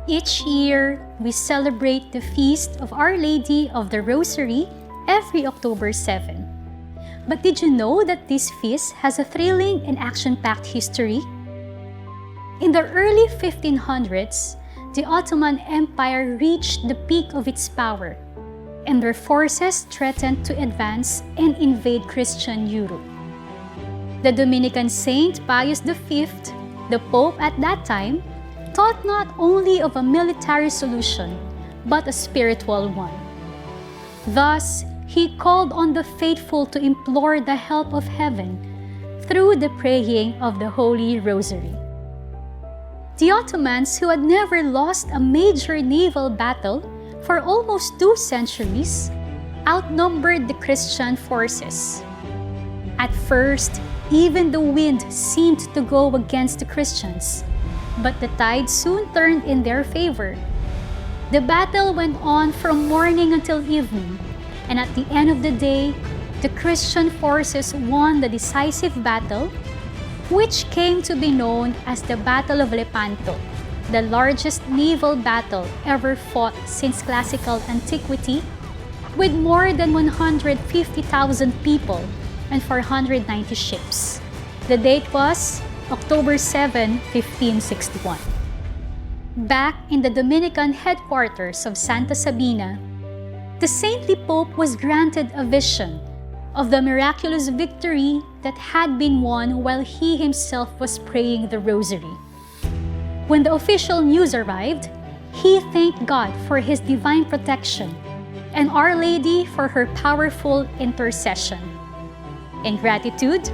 Each year, we celebrate the feast of Our Lady of the Rosary every October 7. But did you know that this feast has a thrilling and action-packed history? In the early 1500s, the Ottoman Empire reached the peak of its power, and their forces threatened to advance and invade Christian Europe. The Dominican Saint Pius V, the Pope at that time, thought not only of a military solution, but a spiritual one. Thus, he called on the faithful to implore the help of heaven through the praying of the Holy Rosary. The Ottomans, who had never lost a major naval battle for almost 2 centuries, outnumbered the Christian forces. At first, even the wind seemed to go against the Christians, but the tide soon turned in their favor. The battle went on from morning until evening, and at the end of the day, the Christian forces won the decisive battle, which came to be known as the Battle of Lepanto, the largest naval battle ever fought since classical antiquity, with more than 150,000 people and 490 ships. The date was October 7, 1561. Back in the Dominican headquarters of Santa Sabina, the saintly Pope was granted a vision of the miraculous victory that had been won while he himself was praying the Rosary. When the official news arrived, he thanked God for His divine protection and Our Lady for her powerful intercession. In gratitude,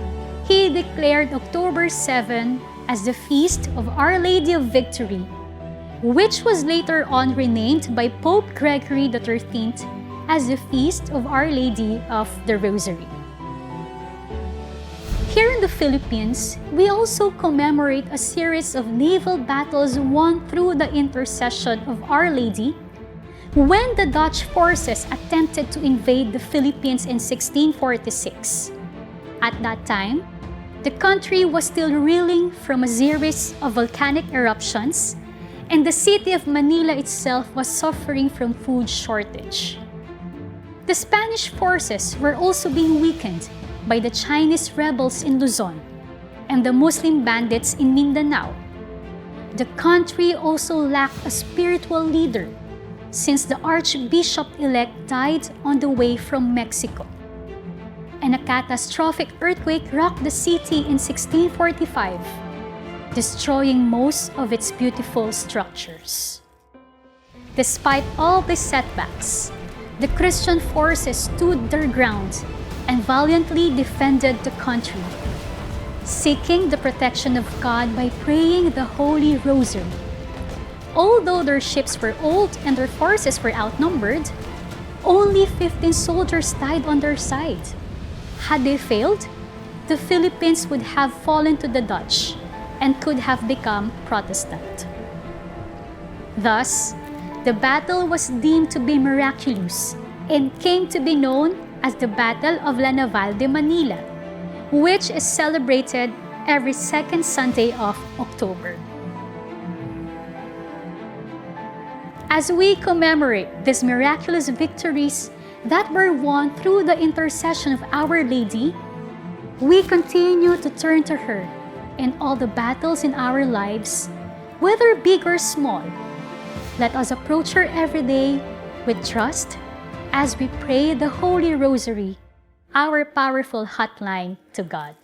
he declared October 7 as the Feast of Our Lady of Victory, which was later on renamed by Pope Gregory XIII as the Feast of Our Lady of the Rosary. Here in the Philippines, we also commemorate a series of naval battles won through the intercession of Our Lady when the Dutch forces attempted to invade the Philippines in 1646. At that time, the country was still reeling from a series of volcanic eruptions, and the city of Manila itself was suffering from food shortage. The Spanish forces were also being weakened by the Chinese rebels in Luzon and the Muslim bandits in Mindanao. The country also lacked a spiritual leader since the Archbishop-elect died on the way from Mexico. And a catastrophic earthquake rocked the city in 1645, destroying most of its beautiful structures. Despite all these setbacks, the Christian forces stood their ground and valiantly defended the country, seeking the protection of God by praying the Holy Rosary. Although their ships were old and their forces were outnumbered, only 15 soldiers died on their side. Had they failed, the Philippines would have fallen to the Dutch and could have become Protestant. Thus, the battle was deemed to be miraculous and came to be known as the Battle of La Naval de Manila, which is celebrated every second Sunday of October. As we commemorate these miraculous victories that were won through the intercession of Our Lady, we continue to turn to her in all the battles in our lives, whether big or small. Let us approach her every day with trust as we pray the Holy Rosary, our powerful hotline to God.